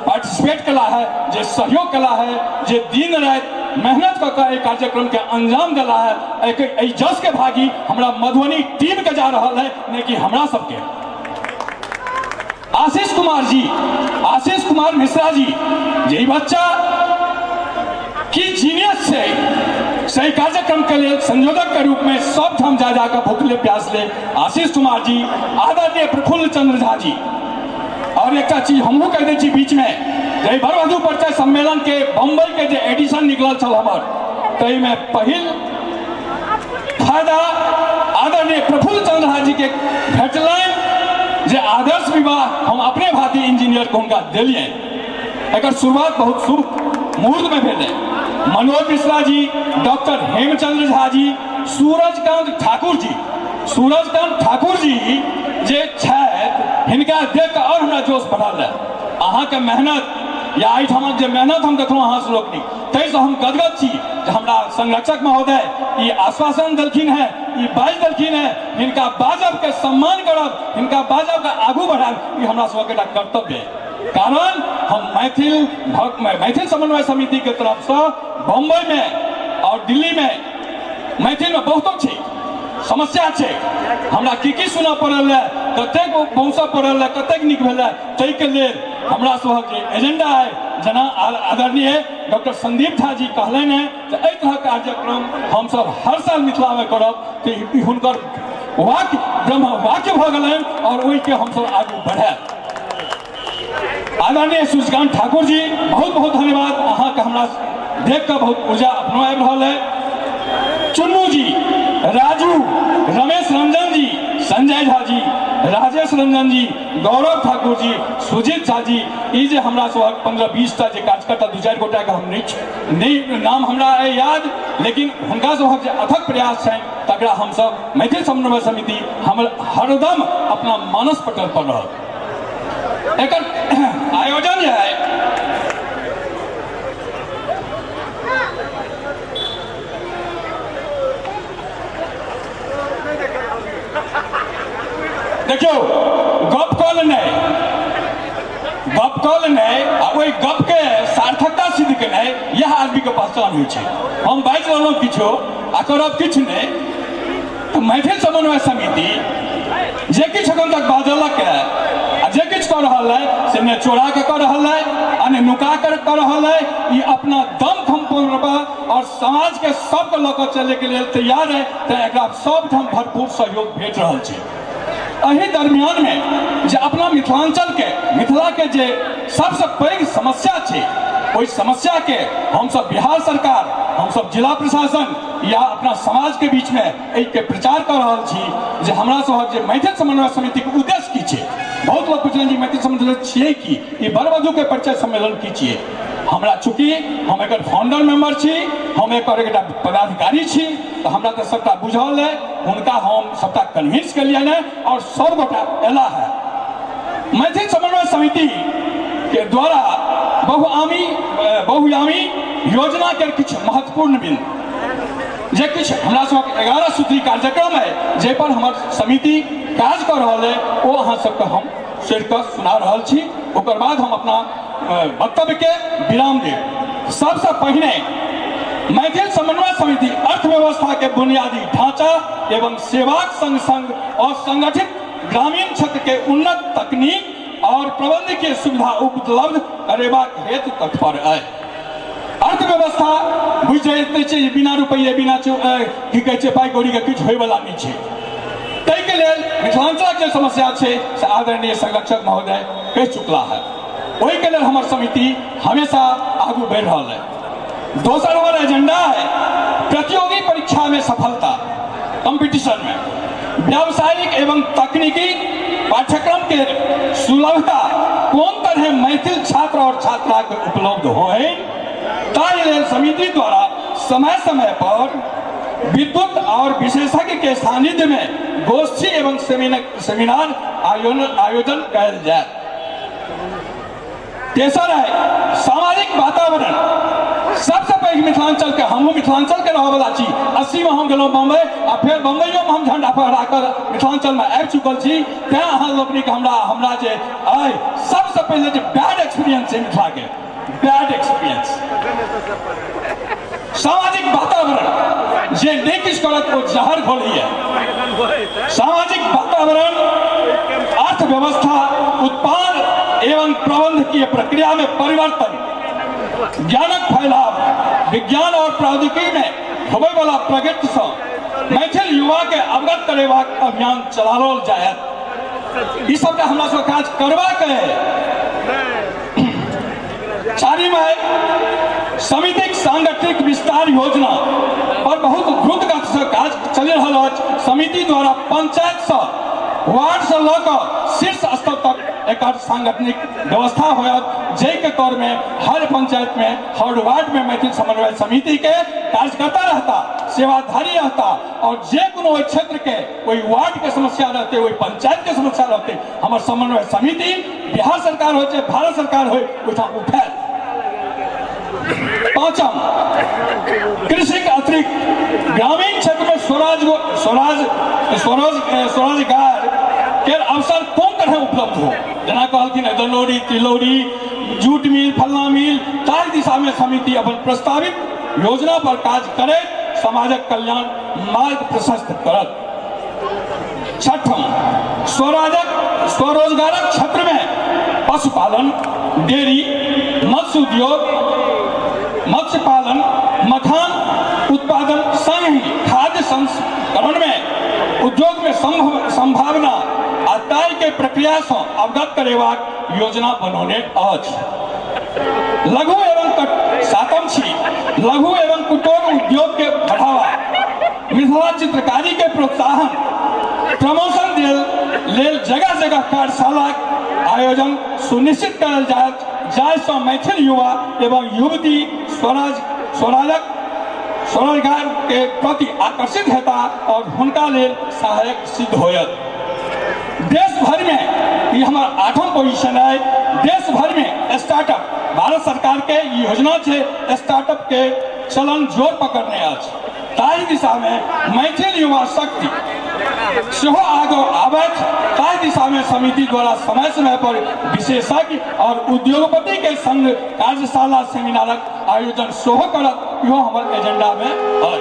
Speaker 7: पार्टिसिपेट कला है, जे सहयोग कला है, जे दिन रात मेहनत कर कार्यक्रम के अंजाम दिला है, जस के भागी हमरा मधुबनी टीम के जा रहा है नहीं कि हमरा सबके। आशीष कुमार मिश्रा जी जे बच्चा की जीनियस से सही कार्यक्रम के लिए संयोजक के रूप में सब ठाम जा जाकर भूखले प्यासले आशीष कुमार जी, आदरणीय प्रफुल्ल चंद्र झा जी। और एक चीज हमहू कह दै छी बीच में जे बरवधु परिचय सम्मेलन के बम्बई के जे एडिशन निकलल छल हमर, ताहि में पहिल फायदा आदरणीय प्रफुल्ल चंद्र झा जी के भेटलनि जे आदर्श विवाह हम अपने भांति इंजीनियर को हुनका दिलिए। एक शुरुआत बहुत शुभ मुहूर्त में भेल। मनोज मिश्रा जी, डॉक्टर हेमचंद्र झा जी, सूरजकांत ठाकुर जी जे छथि हिनका देख कऽ और हमरा जोश बढ़ल है। अहाँ के मेहनत या एहिठामक जे मेहनत हम देखलहुँ अहाँ से लोकनि, ताहिसँ हम गदगद छी जे हमरा संरक्षक महोदय ई आश्वासन देलखिन है, ई बाजि देलखिन है, हिनका बाजब के सम्मान करब, हिनका बाजब के आगू बढ़ाब, ई हमरा सबके एकटा कर्तव्य है। कारण हम मैथिल समन्वय समिति के तरफ से बम्बई में और दिल्ली में मैथिल में बहुतो छै समस्या छै, हमरा की सुना पड़ल है, कतेक पहुँचऽ पड़ल है, कतेक नीक भेल है, ताहिके लेल हमरा सबक जे एजेंडा है जना आदरणीय डॉक्टर संदीप झा जी कहलनि हैं जे एहि तरह कार्यक्रम हम सब हर साल मिथिला में करब, तऽ हुनकर वाक्य ब्रह्म वाक्य भऽ गेलनि और ओहिके हम सब आगू बढ़ाएब। आदरणीय सूर्यकांत ठाकुर जी बहुत बहुत धन्यवाद, अहाँ के हमरा देख कर बहुत ऊर्जा अपनो आबि रहल है। चुन्नू जी, राजू, रमेश रंजन जी, संजय झा जी, राजेश रंजन जी, गौरव ठाकुर जी, सुजीत झा जी, ई जे हमरा सब 15-20 टा जे कार्यकर्ता 2-4 गोटा के हम नहीं नाम हमरा याद, लेकिन हुनका सबक जे अथक प्रयास है तकरा हम सब मैथिल समन्वय समिति हम हरदम अपना मानस पटल पर रहत। एक आयोजन जो है देखियो गप कल नहीं वही गप के सार्थकता सिद्ध के नहीं यह आदमी के पहचान हो। हम बाजि रहलहुँ किछो आ करब किछु नहीं, तो मैथिल समन्वय समिति
Speaker 1: जे किछु एखन तक बाजलक है आ जे किछु कऽ रहल है से ने चोरा के कऽ रहल है आ ने नुका कर कऽ रहल है। ई अपना दम खम पर और समाज के सबके लऽ कऽ चले के लिए तैयार है, तो एकरा सबठाम भरपूर सहयोग भेट रहल छै। एहि दरमियान में जे अपना मिथिलांचल के मिथिला के जे सबसे पैघ समस्या छै, ओहि समस्या के हम सब बिहार सरकार, हम सब जिला प्रशासन या अपना समाज के बीच में एहि के प्रचार कर रहल छी जे हमरा सबहक जे मैथिल समन्वय समिति के उद्देश्य की छै। बहुत लोग पूछलन जी मैथिल समन्वय छियै की, ई बड़वधु के परिचय सम्मेलन की छियै। हमरा चूँकि हम एकर फाउंडर मेंबर छी, हम एकर एकटा पदाधिकारी छी, तो हमरा तो सबटा बुझल है, हुनका हम सबटा कन्विंस केलियन है और सब गोटा एला है। मैथिल समन्वय समिति के द्वारा बहुआयामी योजना के किछु महत्वपूर्ण बिंदु जे किछु हमरा सबके 11 सूत्री कार्यक्रम है जे पर हमर समिति काज कर रहल है, वो अहाँ सबके हम सुनि कऽ सुना रहल छी। ओकर बाद हम अपना वक्तव्य के विराम देब। सबसे पहिने मैथिल समन्वय समिति अर्थव्यवस्था के बुनियादी ढांचा एवं सेवाक संग संग असंगठित ग्रामीण क्षेत्र के उन्नत तकनीक और प्रबंधकीय सुविधा उपलब्ध करेबाक हेतु तत्पर है। अर्थव्यवस्था बुझ जाइते छै बिना रुपये बिना की कहै छै पाई कौड़ी के किछु होय वाला नहीं छै। ताहि के लेल मिथिलांचल के समस्या छै से आदरणीय संरक्षक महोदय कहि चुकला है। ओहि के लेल हमर समिति हमेशा आगू बढ़ रहा है। दोसर हमर एजेंडा है प्रतियोगी परीक्षा में सफलता, कंपटीशन में व्यावसायिक एवं तकनीकी पाठ्यक्रम के सुलभता कौन तरह मैथिल छात्र और छात्रा के उपलब्ध होए, ताहि लेल समिति द्वारा समय समय पर विद्युत और विशेषज्ञ के सानिध्य में गोष्ठी एवं सेमिनार आयोजन कयल जाए। तेसर है सामाजिक वातावरण। सबसे पहले मिथिलांचल के हमहूँ मिथिलांचल के रहे वाला छी। 80 में हम गेलहुँ बम्बई आ फिर बम्बईयो में हम झंडा फहरा कर मिथिलांचल में आबि चुकल छी। तैं अहाँ लोकनिक हमरा जे अइ सबसे पहले जे बैड एक्सपीरियंस है मिथिला के, बैड एक्सपीरियंस सामाजिक वातावरण जे नहीं किछु करत ओ जहर घोलैया। सामाजिक वातावरण अर्थव्यवस्था उत्पाद एवं प्रबंधकीय प्रक्रिया में परिवर्तन, ज्ञानक फैलाव, विज्ञान और प्रौद्योगिकी में होबे वाला प्रगति से मैथिल युवा के अवगत करेबाक अभियान चलाओल जायत। ई सबटा हमरा सब काज करबाक है। चारिम है समितिक सांगठनिक विस्तार योजना पर बहुत द्रुत गति से काज चलि रहल अछि। समिति द्वारा पंचायत से वार्ड से लऽ कऽ शीर्ष स्तर तक एक सांगठनिक व्यवस्था होयत, जै के तौर में हर पंचायत में हर वार्ड में मैथिल समन्वय समिति के कार्यकर्ता रहता, सेवाधारी रहता और जे कोनो ओहि क्षेत्र के कोई वार्ड के समस्या रहते, वही पंचायत के समस्या रहते, हमार समन्वय समिति बिहार सरकार हो चाहे भारत सरकार हो ओहिठाम उठायल। पांचम कृषि के अतिरिक्त ग्रामीण क्षेत्र में स्वरोजगार के अवसर कौन तरह उपलब्ध हो, जना कहलखिन दनौरी तिलौरी जूट मिल फलना मिल, ताहि दिशा में समिति अपन प्रस्तावित योजना पर काज करे समाजक कल्याण मार्ग प्रशस्त करत। छठम स्वरोजगारक क्षेत्र में पशुपालन, डेयरी, मत्स्य उद्योग, मत्स्य पालन, मखान उत्पादन संग ही खाद्य संस्करण में उद्योग में संभावना आ तय के प्रक्रिया से अवगत करेबाक योजना बनौने अछि। लघु एवं सातम छी लघु एवं कुटीर उद्योग के बढ़ावा, मिथिला चित्रकारी के प्रोत्साहन, प्रमोशन लेल जगह जगह कार्यशाला आयोजन सुनिश्चित करल जाए, जाहिसँ मैथिल युवा एवं युवती स्वरोजगार के प्रति आकर्षित हेता और हुनका लेल सहायक सिद्ध होयत। देश भर में ये हमारा 8वां पोजीशन है। देश भर में स्टार्टअप भारत सरकार के योजना है, स्टार्टअप के चलन जोर पकड़ने अछि। ताहि दिशा में मैथिल युवा शक्ति सेहो आगो आबैत। ताहि दिशा में समिति द्वारा समय समय पर विशेषज्ञ और उद्योगपति के संग कार्यशाला सेमिनारक आयोजन सेहो करत। इहो हमर एजेंडा में है।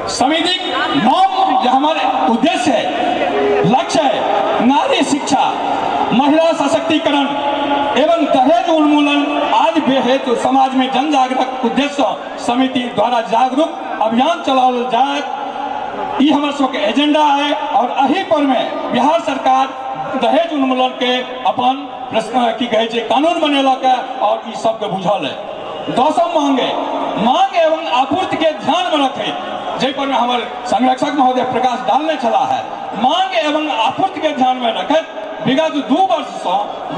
Speaker 1: समिति नौ जो हमारे उद्देश्य है, लक्ष्य है, नारी शिक्षा, महिला सशक्तिकरण एवं दहेज उन्मूलन आदि हेतु समाज में जन जागरूक उद्देश्य समिति द्वारा जागरूक अभियान चलाओल जाए, ये हमारे सबके एजेंडा है। और अही पर में बिहार सरकार दहेज उन्मूलन के अपन प्रश्न की कहे छै कानून बनेलक है और ये सबके बुझल है। दोसर मांग एवं आपूर्ति के ध्यान में रखे, जै पर में हमारे संरक्षक महोदय प्रकाश डालने चला है। मांग एवं आपूर्ति के ध्यान में रखे विगत 2 वर्ष से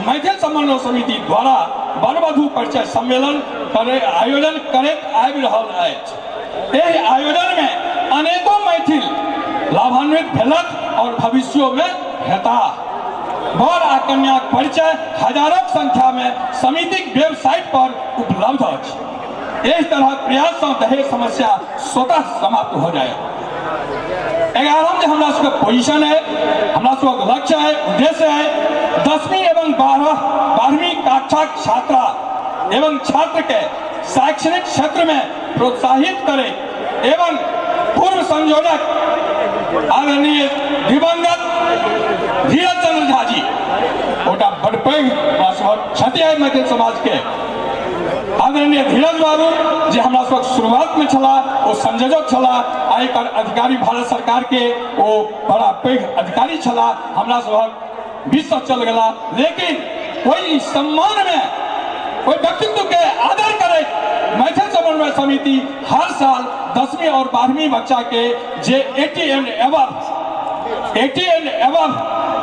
Speaker 1: मैथिल समन्वय समिति द्वारा वर वधू परिचय सम्मेलन आयोजन करैत आबि रहल अछि। एहि आयोजन में अनेकों मैथिल लाभान्वित भेलक और भविष्यों में हेता। वर आ कन्या परिचय हजारों संख्या में समिति वेबसाइट पर उपलब्ध अछि। इस तरह प्रयास से दहेज समस्या स्वतः समाप्त हो जाए। 11 जो हमारा सबका पोजीशन है, हमारा सबका लक्ष्य है, उद्देश्य है 10वीं एवं 12वीं कक्षा छात्रा एवं छात्र के शैक्षणिक क्षेत्र में प्रोत्साहित करें एवं पूर्व संयोजक आदरणीय दिवंगत धीरज चंद्र झा जी ओटा बड़ पैघ क्षति है मैथिल समाज के आदरणीय धीरज बाबू जे हमरा सबक शुरुआत में छला वो संयोजक छला, आयकर अधिकारी भारत सरकार के वो बड़ा पैघ अधिकारी छला, हमरा सबक बीच से चल गला। लेकिन कोई सम्मान में कोई व्यक्तित्व के आदर करे मैथिल समन्वय समिति हर साल 10वीं और 12वीं बच्चा के जे 80 एंड एबव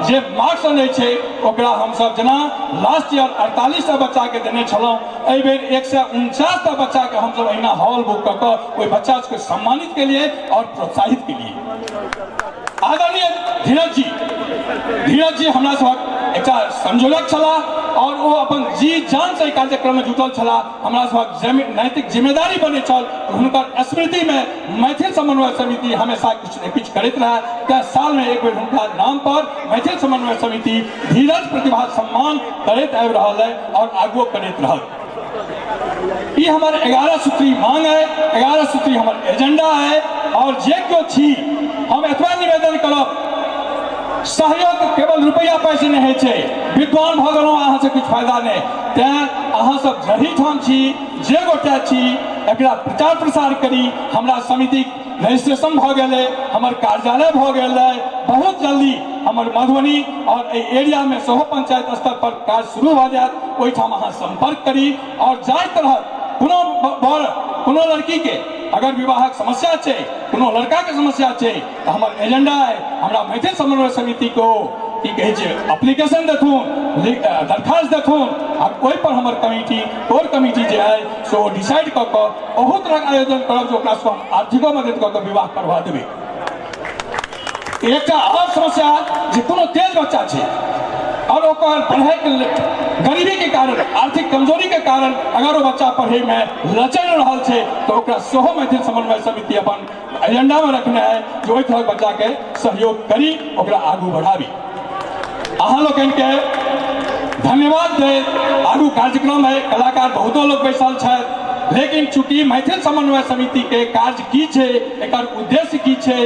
Speaker 1: जे मार्क्स आने छे ओकरा हम सब जना लास्ट ईयर 48 बच्चा के देने छलौं, एहि बेर 149 बच्चा के हम सब अहिना हॉल बुक कर के ओहि बच्चा के सम्मानित के लिए और प्रोत्साहित के लिए। आदरणीय धीरज जी हमरा सब एक संयोजक छला और वो अपन जी जान से कार्यक्रम में जुटल छला। हमरा सब नैतिक जिम्मेदारी बने छल, हुनकर स्मृति में मैथिल समन्वय समिति हमेशा कुछ न कुछ करते रहा। क्या साल में एक बेर हुनका नाम पर मैथिल समन्वय समिति धीरज प्रतिभा सम्मान करते आबि रहल है और आगू करते रहल। ये हमारे 11 सूत्री मांग है, 11 सूत्री हमारे एजेंडा है। और जे क्यों छी हम एतबा निवेदन करब, सहयोग केवल रुपया पैसे नहीं है, विद्वान भ गेलौं अहाँ से कुछ फायदा नहीं। तें अहाँ सब जही ठाम छी, जे गोटा छी एकरा प्रचार प्रसार करी। हमरा समिति रजिस्ट्रेशन भ गेलै, हमर कार्यालय भ गेलै, बहुत जल्दी हमर मधुबनी और एरिया में सेहो पंचायत स्तर पर कार्य शुरू भ जायत, ओहिठाम अहाँ संपर्क करी। और जाहि तरह कोनो लड़की के अगर विवाहक समस्या है, कोनो लड़का के समस्या है, तो हमार एजेंडा है हमरा मैथिल समन्वय समिति को की कहे छै एप्लीकेशन देथुन, दरखास्त देथुन और ओहि पर हमर कमिटी कोर कमिटी जे है सो डिसाइड क के बहुत तरह आयोजन करब जो ओकरा से हम आर्थिको मदद क के विवाह करवा देबै। एकटा और समस्या जे कोनो तेज बच्चा छै और ओकर पढ़ाई के गरीबी के कारण, आर्थिक कमजोरी के कारण अगर वो बच्चा पढ़े में लचर रहल छै तो ओकरा सेहो मैथिल समन्वय समिति अपन एजेंडा में रखना है जो ओहि तरह बच्चा के सहयोग करी, ओकरा आगू बढ़ाबी। अहाँ लोगन के धन्यवाद दे। आगू कार्यक्रम है, कलाकार बहुतो लोग बैसल छथि, लेकिन चूंकि मैथिल समन्वय समिति के कार्य की छे, एकर उद्देश्य की छे,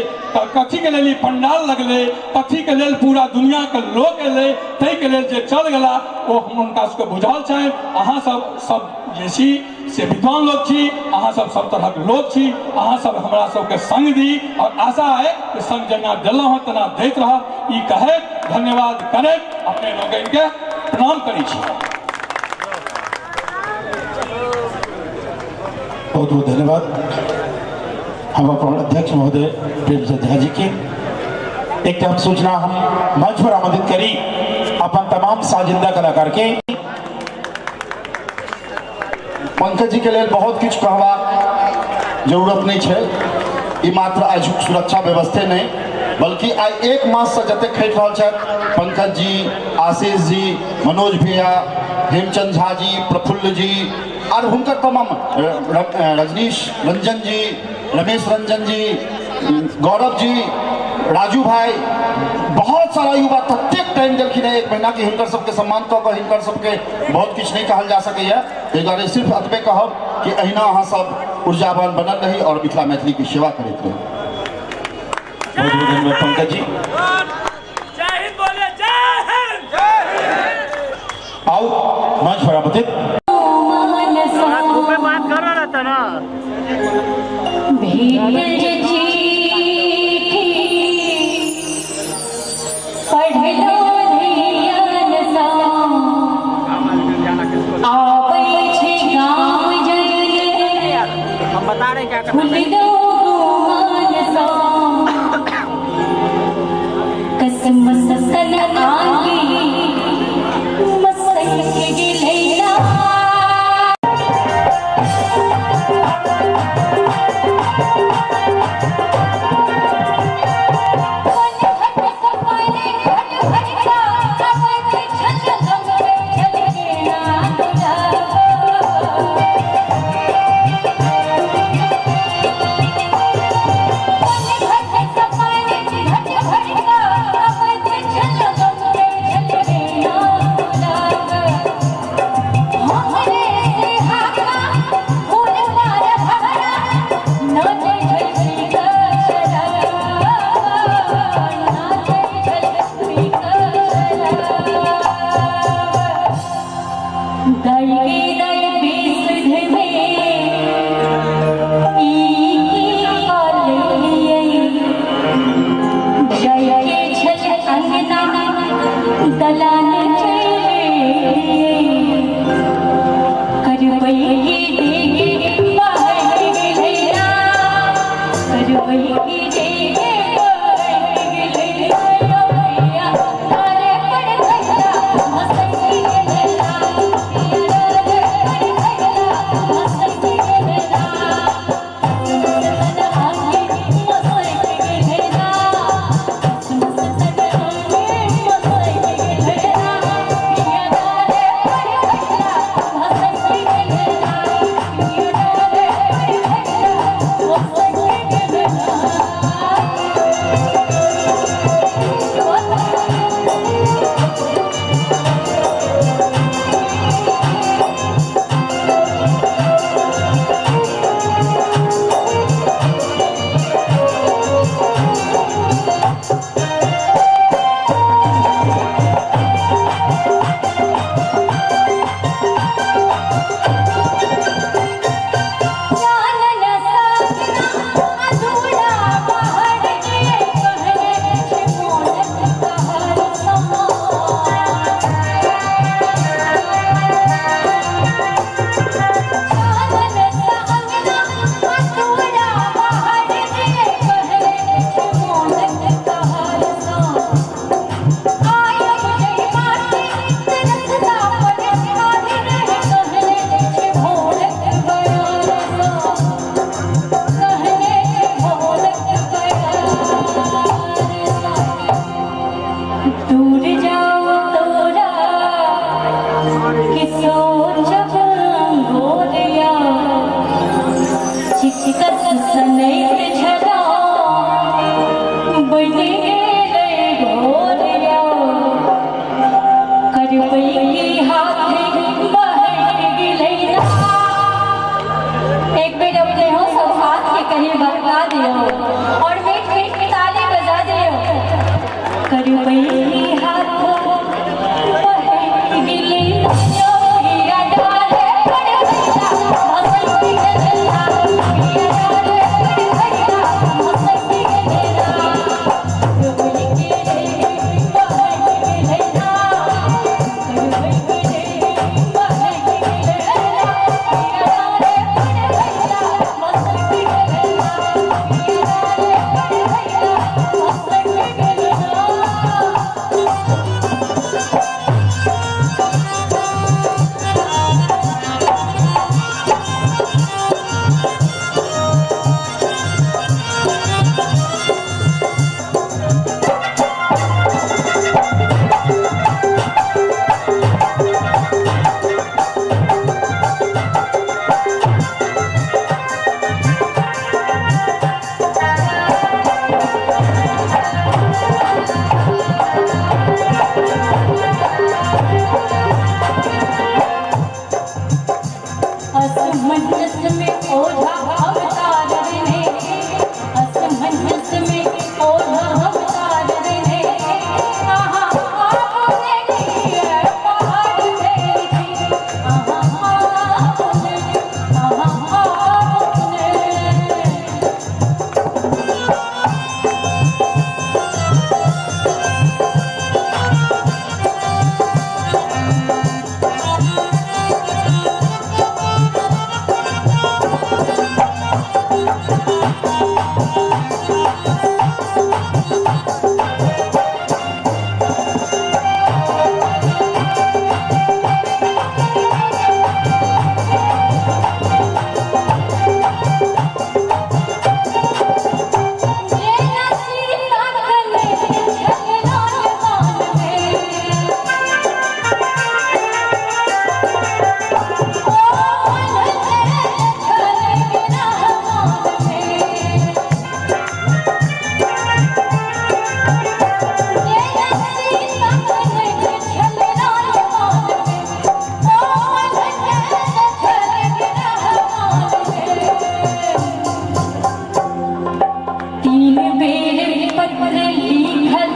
Speaker 1: कथी के लेल पंडाल लगले, कथी के लेल पूरा दुनिया के लोग एले, तै के लेल जे चल गेला वो हम उनका सबके बुझल छै। अहाँ सब जे छी से विद्वान लोग छी, अहाँ सब तरह के लोग छी, अहाँ सब हमरा सबके संग दी और आशा है कि संग जेना देलहुँ हँ तेना दैत रहब। ई कहे धन्यवाद करे अपने लोगन के प्रणाम करै छी।
Speaker 9: बहुत बहुत धन्यवाद हम अपन अध्यक्ष महोदय प्रेमचंद झा जी के। एक हम सूचना हम मंच पर आमंत्रित करी अपन तमाम साजिंदा कलाकार के।
Speaker 2: पंकज जी के लिए बहुत कुछ कहबाक जरूरत नहीं है, ई मात्र आजुक सुरक्षा व्यवस्था नहीं बल्कि आई 1 मास से जते खटि रहल छथि पंकज जी, आशीष जी, मनोज भैया, हेमचंद झा जी, प्रफुल्ल जी और हुनकर तमाम रजनीश रंजन जी रमेश रंजन जी, गौरव जी, राजू भाई, बहुत सारा युवा प्रत्येक टाइम देलखिन है। एक महीना के हिनकर सबके सम्मान कऽ कऽ हिनकर सबके बहुत किछु नहीं कहल जा सकैए। एहि दुआरे सिर्फ एतबे कहब कि अहिना अहाँ सब ऊर्जावान बनल रही और मिथिला मैथिली की सेवा करैत रही।
Speaker 9: बहुत बहुत धन्यवाद पंकज जी। आओ मंच पर आमंत्रित
Speaker 10: Hey! पत्र लिखल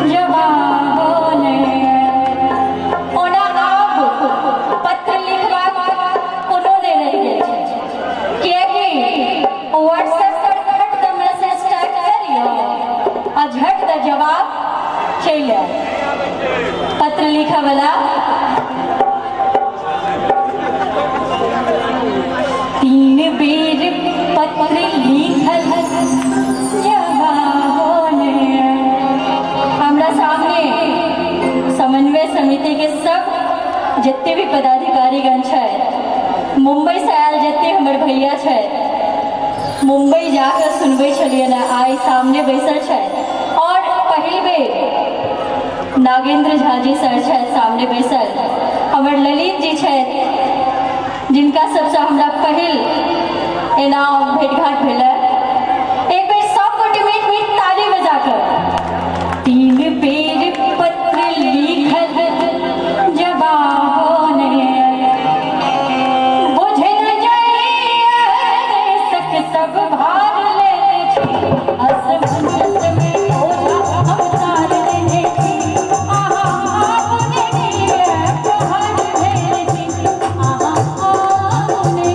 Speaker 10: जवाब ओना अब पत्र लिखबा कोनो नहीं रह गेल छै कियाकि व्हाट्सएप पर झट द मैसेज टाइप करियो आ झट द जवाब चलि आएत पत्र लिखै वाला तीन बेर पत्र लिखल हमरा सामने समन्वय समिति के सब जते भी पदाधिकारीगण छै मुंबई से आयल जते हमर भैया छै मुंबई जाकर सुनबे छलिए ना आइ सामने बैसल छै और पहिल बेर नागेंद्र झा जी सर छै सामने बैसल हमर ललित जी छै जिनका सबसे हमरा पहिल एना भेंटघाट भेलै एक बेर सब गोटे मीट मीट ताली बजाकर तीन बेर पत्र लिखल जवाब बुझे न जाए सक सब भार ले छी असमंजस में ओझा हम तार लेने छी आहा आपने किए प्रहार भेल छी आहा आपने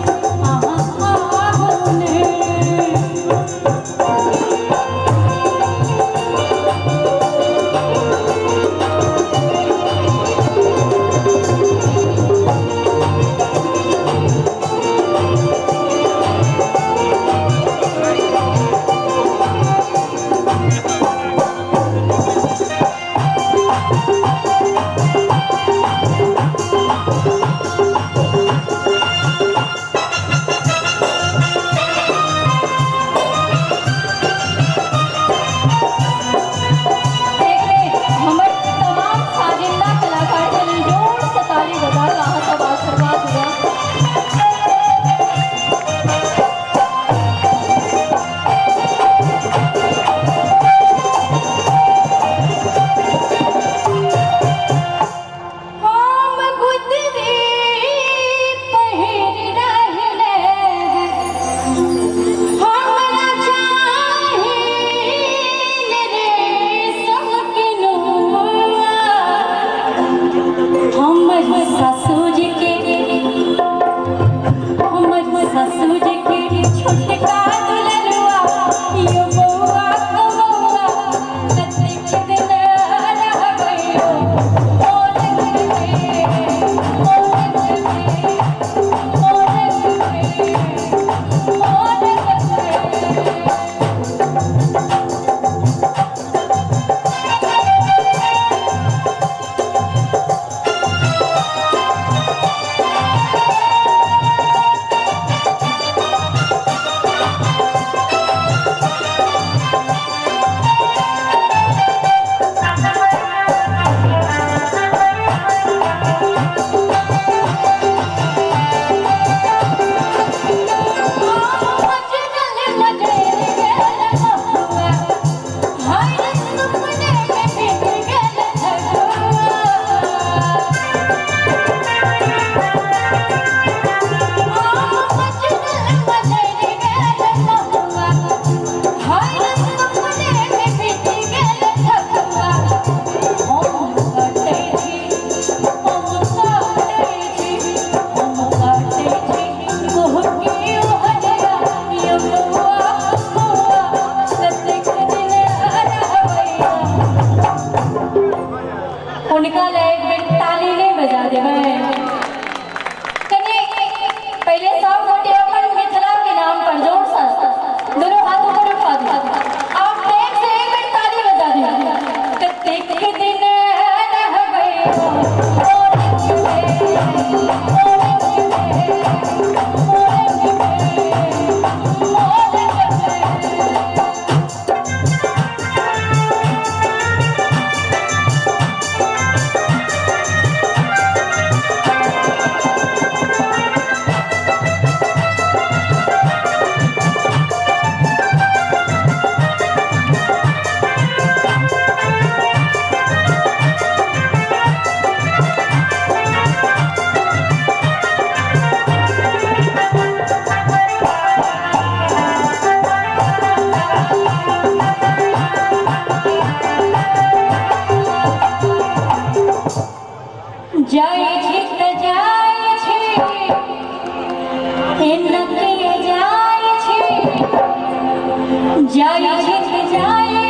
Speaker 10: जाए छित जाए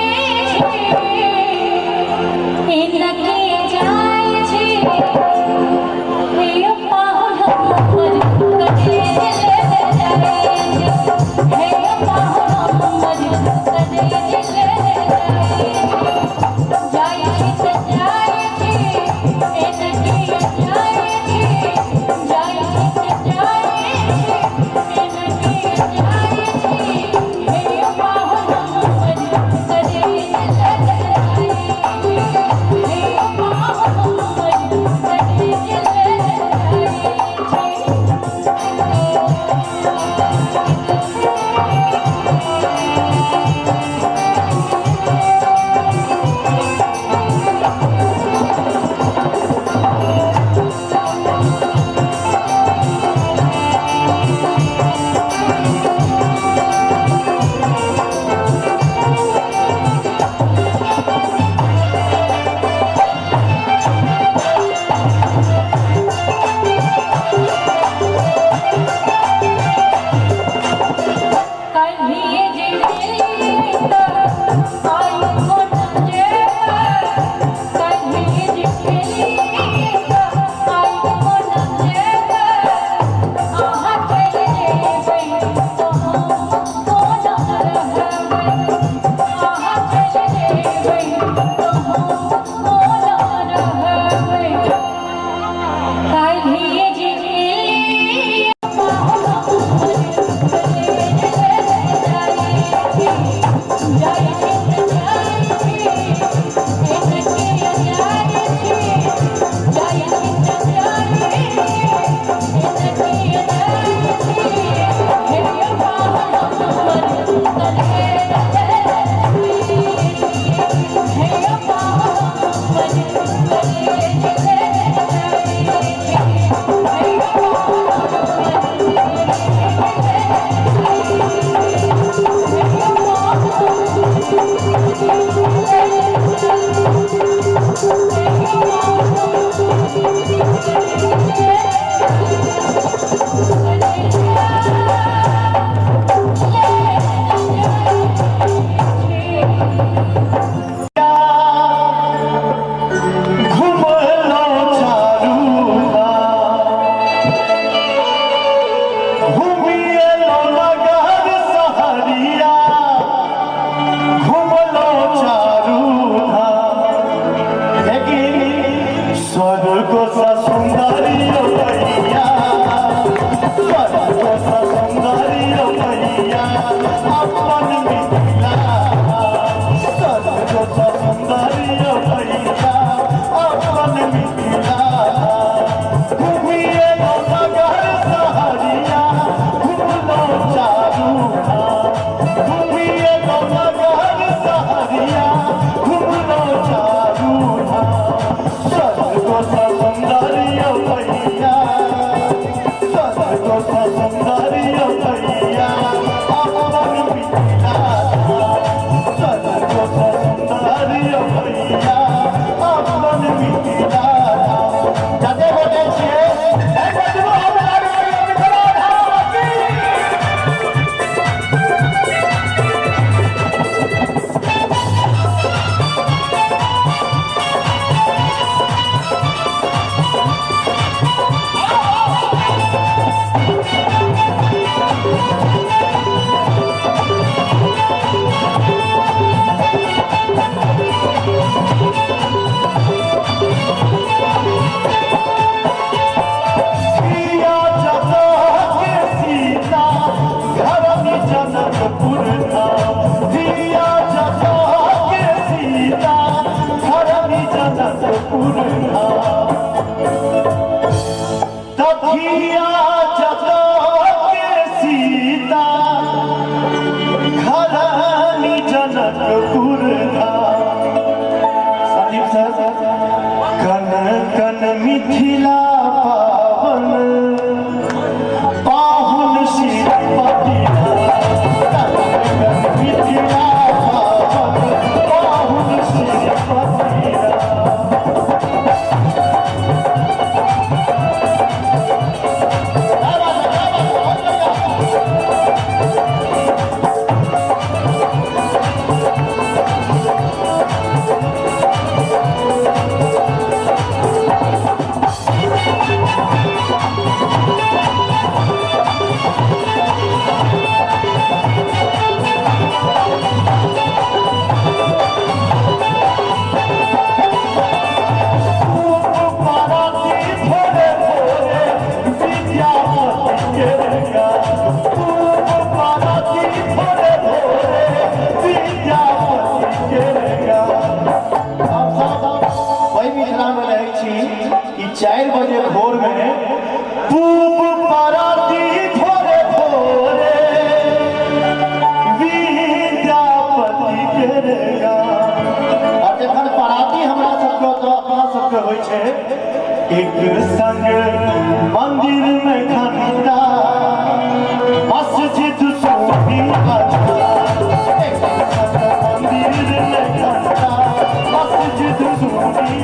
Speaker 10: इनके जाए छे हे अप्पा हमर कटे ले जाए हे अप्पा हमर कटे ले जाए छित जाए इनके जाए जाए छित जाए इनके जाए हे अप्पा हमर कटे ले जाए हे अप्पा हमर कटे ले जाए कन्हिए जिंदगी आई मोट जेवा कन्हिए जिंदगी आई मोट जेवा आहा चले जेबै तो हम कोन रहबै आहा चले जेबै तो हम कोन रहबै कन्हिए जिंदगी जाए छित जाए इनके जाए जाए छित जाए इनके जाए हे अप्पा हमर कटे हे अप्पा हमर कटे हे अप्पा
Speaker 5: एक संग मंदिर में घंटा मस्जिद सोफी एक संग मंदिर में घंटा मस्जिद सोफी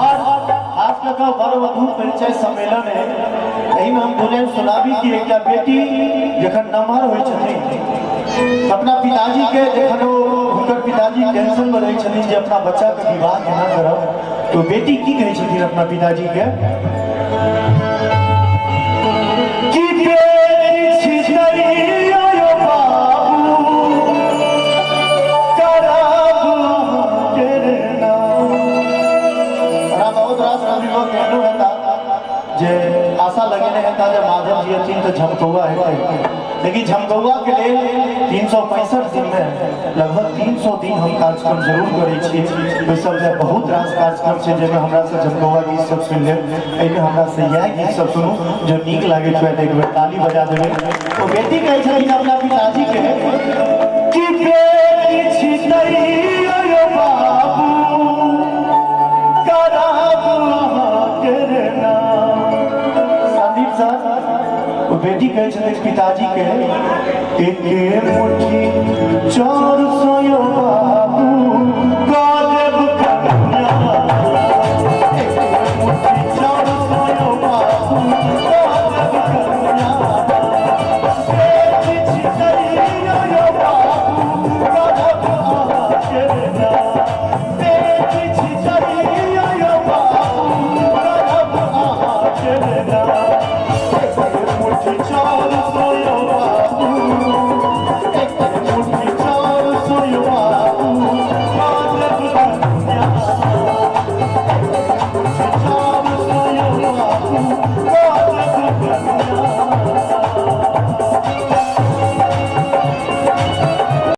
Speaker 5: आज खास लगा वर वधु परिचय सम्मेलन है यही में हम बोले सुनाबी की एक बेटी जखन नमहर होइ छथिन अपना पिताजी के जखन हुनकर पिताजी टेंशन में रहे छथिन जे अपना बच्चा के विवाह केना करब तो बेटी की कहै छथिन अपना पिताजी के कि बेटी छितरी यो बाबू करब तेरे नाम हमरा बहुत रास कवि लोग कहलो हेता जे आशा लगेने हेता जे माधव जी अथिन तो झमकौआ हेतै लेकिन झमकौआ के लेल 365 दिन में लगभग 300 दिन हम कार्यक्रम जरूर करै छी ओहि सब में बहुत रास कार्यक्रम छै जेमे हमरा से झमकौआ गीत सब सुनि लेब एहिमे हमरा से इएह गीत सब सुनू जो नीक लागै छै एक बेर ताली बजा देबै तो बेटी कहै छथिन अपना पिताजी के कि बेटी छितरी यो बाबू करब तेरे नाम संदीप सर वो बेटी कहै छथिन पिताजी के एक मुट्ठी 400